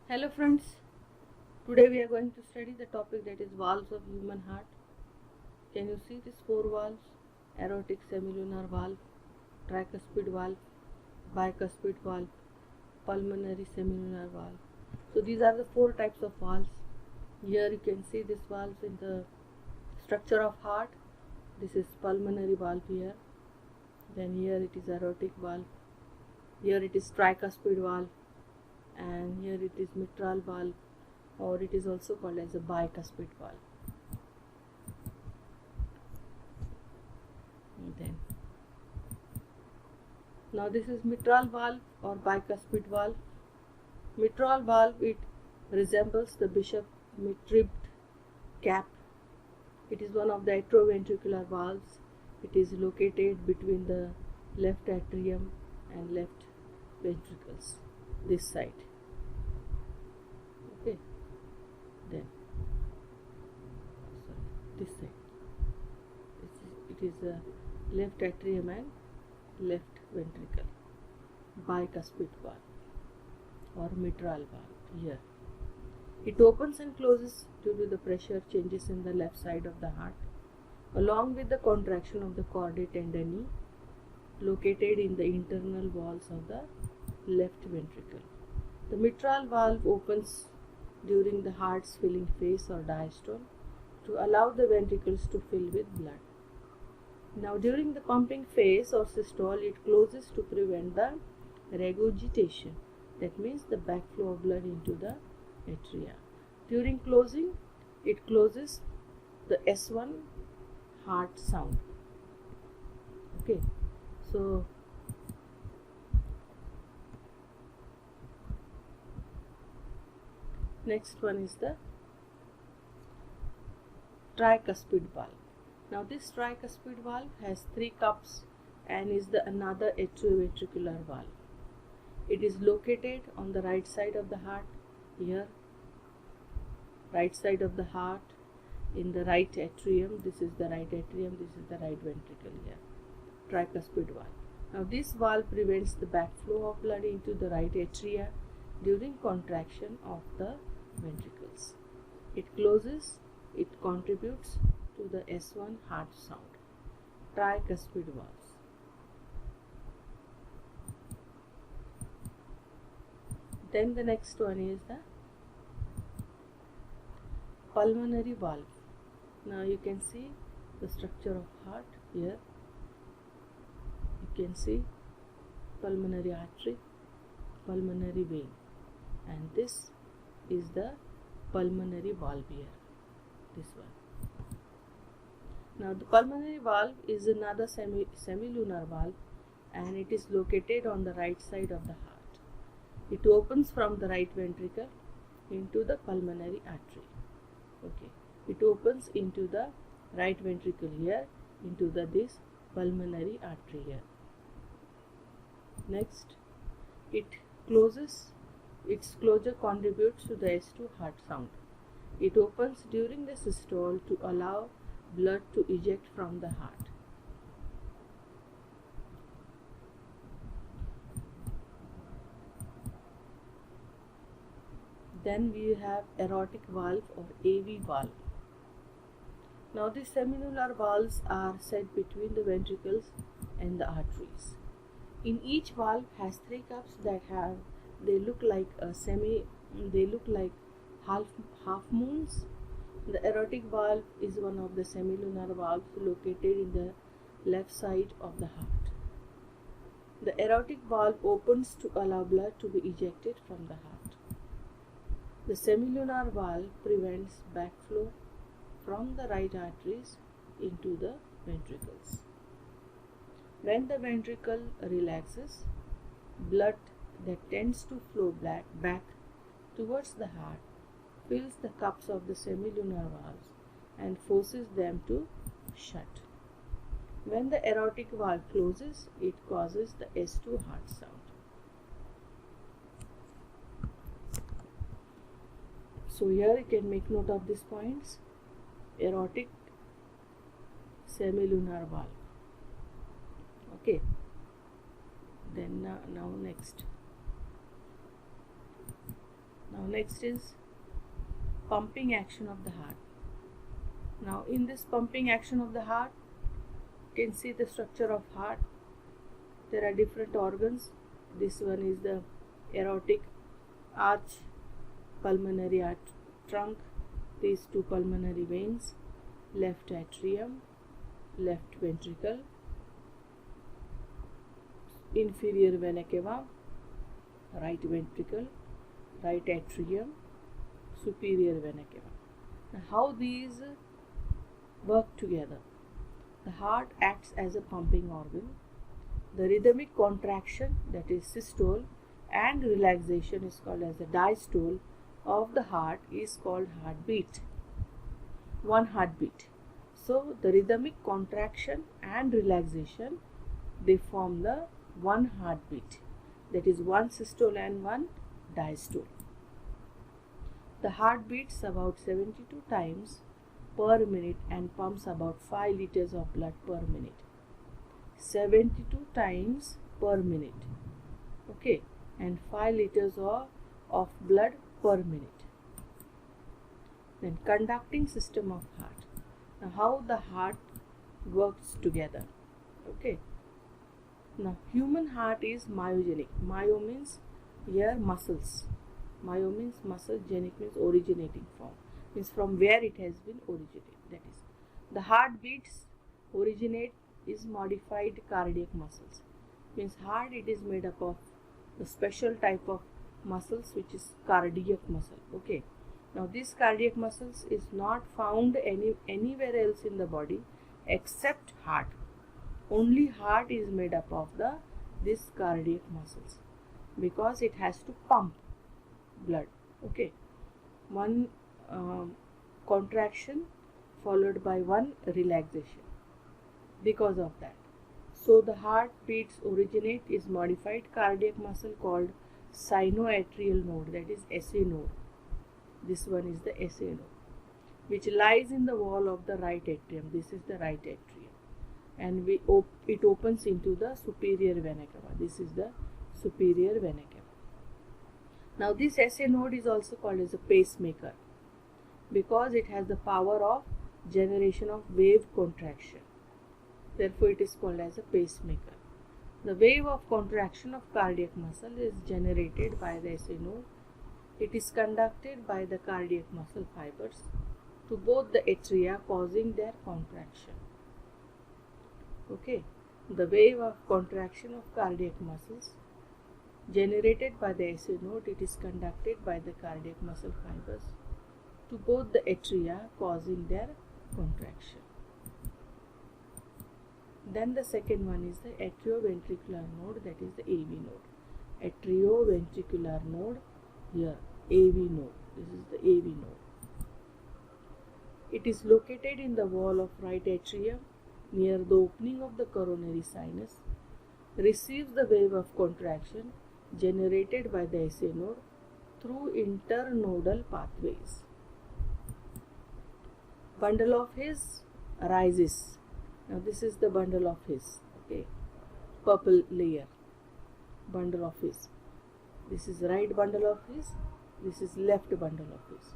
Hello friends, today we are going to study the topic that is valves of human heart. Can you see these four valves? Aortic semilunar valve, tricuspid valve, bicuspid valve, pulmonary semilunar valve. So these are the four types of valves. Here you can see these valves in the structure of heart. This is pulmonary valve here. Then here it is aortic valve. Here it is tricuspid valve. And here it is mitral valve, or it is also called as a bicuspid valve. And then now this is mitral valve or bicuspid valve. Mitral valve, it resembles the bishop ribbed cap. It is one of the atrioventricular valves. It is located between the left atrium and left ventricles, this side. Okay, then this side. It is a left atrium and left ventricle, bicuspid valve or mitral valve here. It opens and closes due to the pressure changes in the left side of the heart, along with the contraction of the chordae tendineae located in the internal walls of the left ventricle. The mitral valve opens during the heart's filling phase or diastole to allow the ventricles to fill with blood. Now during the pumping phase or systole, it closes to prevent the regurgitation, that means the backflow of blood into the atria. During closing, it closes the S1 heart sound. Okay, so next one is the tricuspid valve. Now this tricuspid valve has three cups and is another atrioventricular valve. It is located on the right side of the heart here, right side of the heart in the right atrium. This is the right atrium, this is the right ventricle here, tricuspid valve. Now this valve prevents the backflow of blood into the right atria during contraction of the ventricles. It closes, it contributes to the S1 heart sound, tricuspid valves. Then the next one is the pulmonary valve. Now you can see the structure of heart here. You can see pulmonary artery, pulmonary vein, and this is the pulmonary valve here, this one. Now the pulmonary valve is another semilunar valve and it is located on the right side of the heart. It opens from the right ventricle into the pulmonary artery. Okay, it opens into the right ventricle here, into this pulmonary artery here. Next, it closes. Its closure contributes to the S2 heart sound. It opens during the systole to allow blood to eject from the heart. Then we have aortic valve or AV valve. Now these semilunar valves are set between the ventricles and the arteries. In each valve has three cups that look like half moons. The aortic valve is one of the semilunar valves located in the left side of the heart. The aortic valve opens to allow blood to be ejected from the heart. The semilunar valve prevents backflow from the right arteries into the ventricles. When the ventricle relaxes, blood that tends to flow back towards the heart fills the cups of the semilunar valves and forces them to shut. When the aortic valve closes, it causes the S2 heart sound. So here you can make note of these points. Aortic semilunar valve. Okay. Then now next is pumping action of the heart. Now in this pumping action of the heart, you can see the structure of heart. There are different organs. This one is the aortic arch, pulmonary arch trunk, these two pulmonary veins, left atrium, left ventricle, inferior vena cava, right ventricle, right atrium, superior vena cava. Now how these work together? The heart acts as a pumping organ. The rhythmic contraction, that is systole, and relaxation is called as the diastole of the heart is called heartbeat. One heartbeat. So the rhythmic contraction and relaxation, they form the one heartbeat. That is one systole and one diastole. The heart beats about 72 times per minute and pumps about 5 liters of blood per minute. 72 times per minute. Okay, and 5 liters of blood per minute. Then conducting system of heart. Now how the heart works together. Okay. Now human heart is myogenic. Myo means here muscles. Myo means muscle, genic means originating from. Means from where it has been originated. That is, the heart beats originate is modified cardiac muscles. Means heart, it is made up of the special type of muscles which is cardiac muscle. Okay. Now this cardiac muscles is not found anywhere else in the body except heart. Only heart is made up of this cardiac muscles because it has to pump blood. Okay. One contraction followed by one relaxation. Because of that, so the heart beats originate is modified cardiac muscle called sinoatrial node, that is SA node. This one is the SA node, which lies in the wall of the right atrium. This is the right atrium, and it opens into the superior vena cava. This is the superior vena cava. Now this SA node is also called as a pacemaker because it has the power of generation of wave contraction. Therefore, it is called as a pacemaker. The wave of contraction of cardiac muscle is generated by the SA node. It is conducted by the cardiac muscle fibers to both the atria, causing their contraction. Okay. The wave of contraction of cardiac muscles generated by the SA node, it is conducted by the cardiac muscle fibers to both the atria, causing their contraction. Then the second one is the atrioventricular node, that is the AV node. Atrioventricular node, here AV node. This is the AV node. It is located in the wall of right atrium near the opening of the coronary sinus. Receives the wave of contraction generated by the SA node through internodal pathways. Bundle of His arises. Now this is the bundle of His. Okay, purple layer. Bundle of His. This is right bundle of His. This is left bundle of His.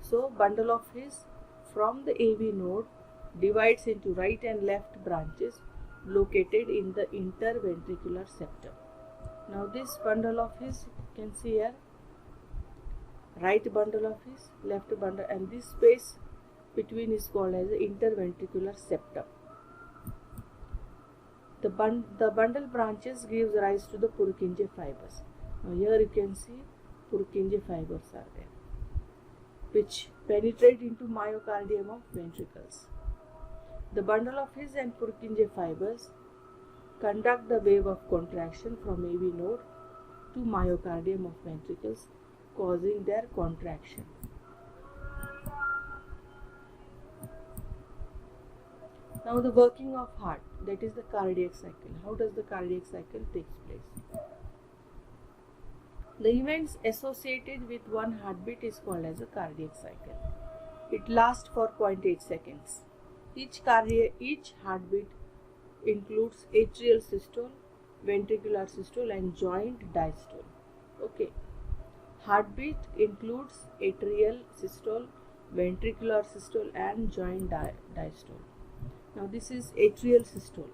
So bundle of His from the AV node divides into right and left branches located in the interventricular septum. Now this bundle of His, you can see here, right bundle of His, left bundle, and this space between is called as the interventricular septum. The bundle branches gives rise to the Purkinje fibers. Now here you can see Purkinje fibers are there, which penetrate into myocardium of ventricles. The bundle of His and Purkinje fibers conduct the wave of contraction from AV node to myocardium of ventricles, causing their contraction. Now the working of heart, that is the cardiac cycle. How does the cardiac cycle takes place? The events associated with one heartbeat is called as a cardiac cycle. It lasts for 0.8 seconds. Each heartbeat includes atrial systole, ventricular systole, and joint diastole. Okay. Heartbeat includes atrial systole, ventricular systole and joint diastole. Now this is atrial systole.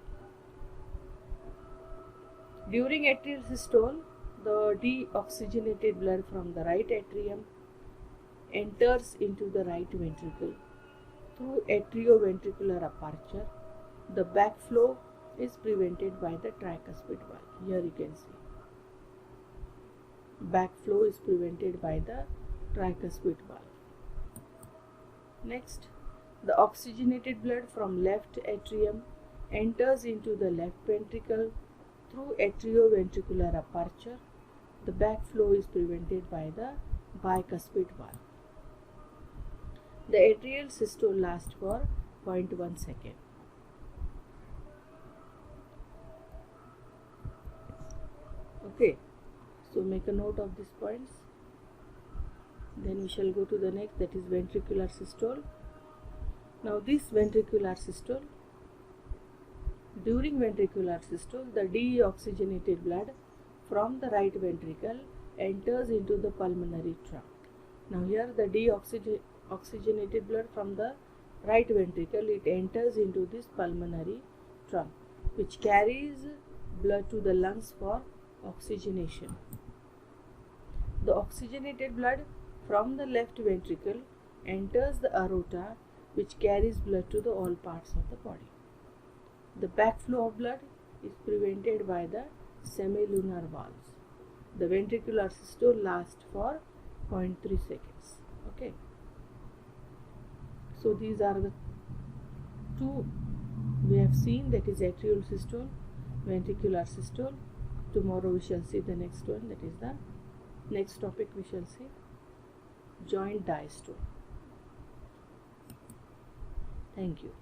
During atrial systole, the deoxygenated blood from the right atrium enters into the right ventricle through atrioventricular aperture. The backflow is prevented by the tricuspid valve. Here you can see. Backflow is prevented by the tricuspid valve. Next, the oxygenated blood from left atrium enters into the left ventricle through atrioventricular aperture. The backflow is prevented by the bicuspid valve. The atrial systole lasts for 0.1 second. Okay, so make a note of these points. Then we shall go to the next, that is ventricular systole. Now this ventricular systole, during ventricular systole, the deoxygenated blood from the right ventricle enters into the pulmonary trunk. Now here the deoxygenated blood from the right ventricle, it enters into this pulmonary trunk, which carries blood to the lungs for oxygenation. The oxygenated blood from the left ventricle enters the aorta, which carries blood to the all parts of the body. The backflow of blood is prevented by the semilunar valves. The ventricular systole lasts for 0.3 seconds. Okay. So these are the two we have seen, that is atrial systole, ventricular systole. Tomorrow we shall see the next one, that is the next topic we shall see joint diastole. Thank you.